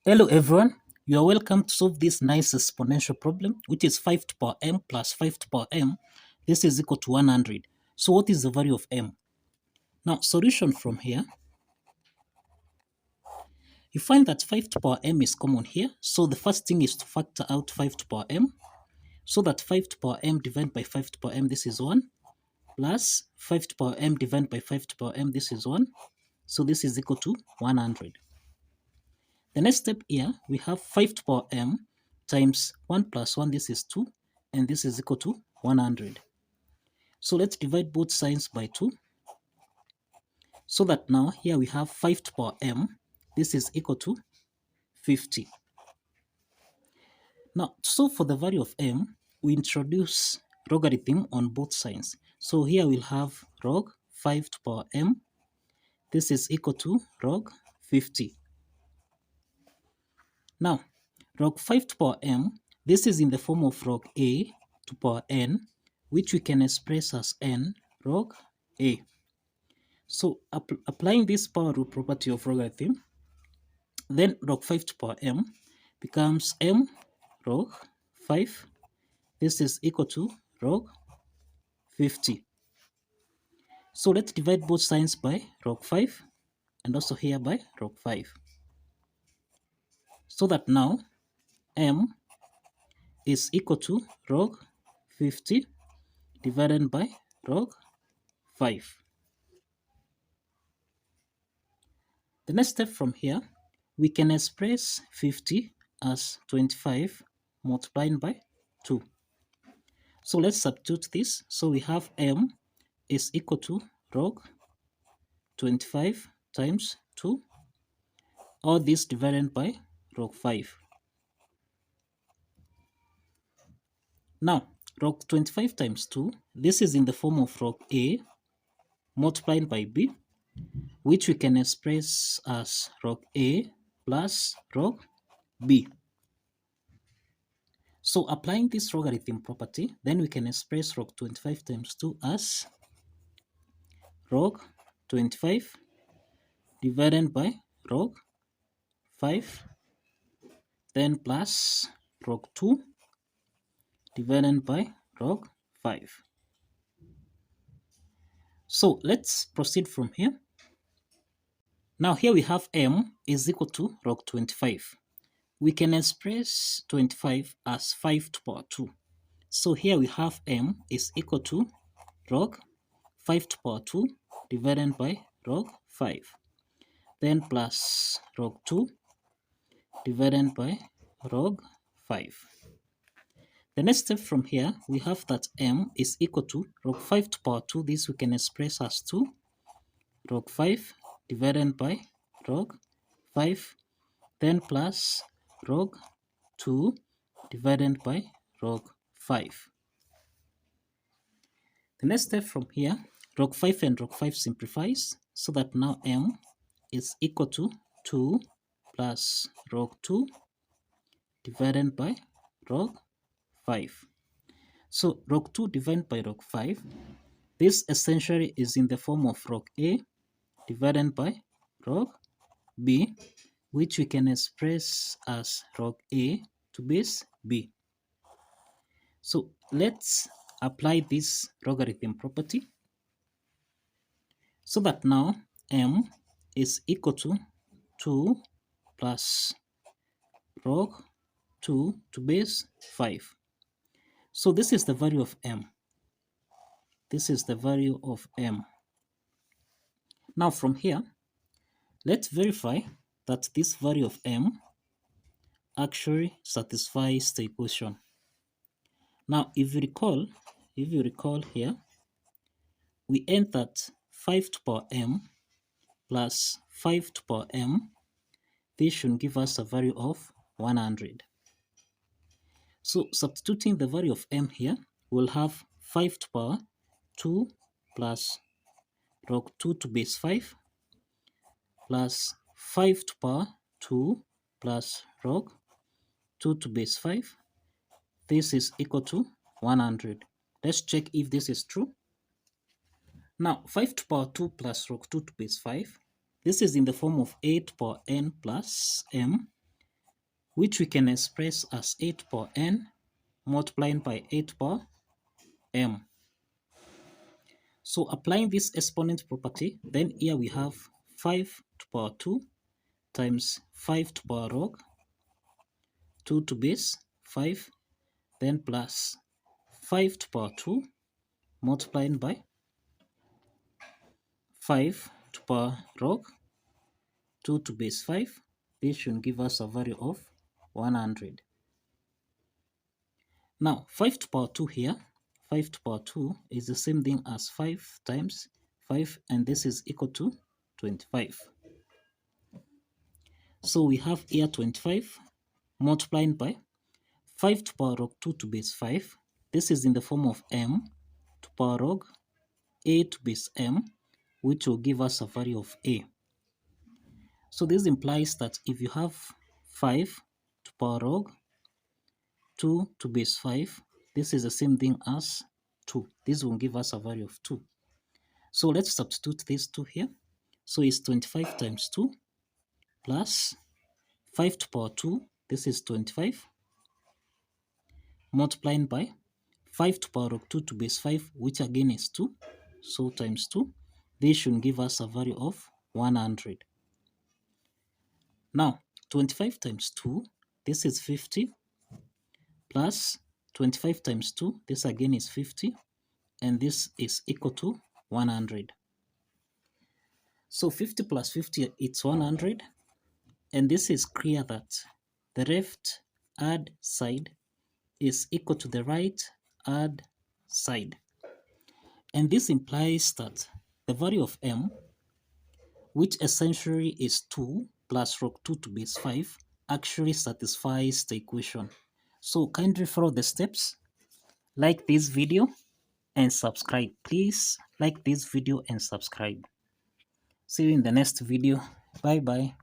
Hello everyone, you are welcome to solve this nice exponential problem which is 5 to power m plus 5 to power m. This is equal to 100. So what is the value of m? Now solution from here, you find that 5 to power m is common here. So the first thing is to factor out 5 to power m. So that 5 to power m divided by 5 to power m, this is 1, plus 5 to power m divided by 5 to power m, this is 1. So this is equal to 100. The next step here, we have 5 to power m times 1 plus 1, this is 2, and this is equal to 100. So let's divide both signs by 2, so that now here we have 5 to power m, this is equal to 50. Now, so for the value of m, we introduce logarithm on both sides. So here we'll have log 5 to power m, this is equal to log 50. Now, log 5 to power m, this is in the form of log a to power n, which we can express as n log a. So applying this power rule property of logarithm, then log 5 to power m becomes m log 5. This is equal to log 50. So let's divide both signs by log 5 and also here by log 5. So that now m is equal to log 50 divided by log 5. The next step from here, we can express 50 as 25 multiplied by 2. So let's substitute this. So we have m is equal to log 25 times 2, all this divided by log 5. Now, log 25 times 2, this is in the form of log a multiplied by b, which we can express as log a plus log b. So applying this logarithm property, then we can express log 25 times 2 as log 25 divided by log 5, then plus log 2 divided by log 5. So let's proceed from here. Now here we have m is equal to log 25. We can express 25 as 5 to power 2. So here we have m is equal to log 5 to power 2 divided by log 5. Then plus log 2 divided by log 5. The next step from here, we have that m is equal to log 5 to power 2. This we can express as 2 log 5 divided by log 5. Then plus log 2 divided by log 5. The next step from here, log 5 and log 5 simplifies, so that now m is equal to 2 plus log 2 divided by log 5. So log 2 divided by log 5, this essentially is in the form of log a divided by log b, which we can express as log a to base b. So let's apply this logarithm property, so that now m is equal to 2 plus log 2 to base 5. So this is the value of m. This is the value of m. Now from here, let's verify that this value of m actually satisfies the equation. Now if you recall here, we end that 5 to power m plus 5 to power m, this should give us a value of 100. So substituting the value of m here, we'll have 5 to power 2 plus log 2 to base 5 plus 5 to power 2 plus log 2 to base 5. This is equal to 100. Let's check if this is true. Now 5 to power 2 plus log 2 to base 5, this is in the form of a to power n plus m. which we can express as 8 power n multiplying by 8 power m. So applying this exponent property, then here we have 5 to power 2 times 5 to power log 2 to base 5, then plus 5 to power 2 multiplying by 5 to power log 2 to base 5. This should give us a value of 100. Now 5 to power 2 here, 5 to power 2 is the same thing as 5 times 5, and this is equal to 25. So we have here 25 multiplying by 5 to power log 2 to base 5. This is in the form of m to power log a to base m, which will give us a value of a. So this implies that if you have 5 to power log 2 to base 5, this is the same thing as 2. This will give us a value of 2. So let's substitute these 2 here. So it's 25 times 2 plus 5 to power 2, this is 25, multiplying by 5 to power log 2 to base 5, which again is 2. So times 2, this should give us a value of 100. Now 25 times 2, this is 50, plus 25 times 2, this again is 50, and this is equal to 100. So 50 plus 50, it's 100, and this is clear that the left hand side is equal to the right hand side. And this implies that the value of m, which essentially is 2 plus log 2 to base 5, actually satisfies the equation. So kindly follow the steps, like this video, and subscribe. Please like this video and subscribe. See you in the next video. Bye bye.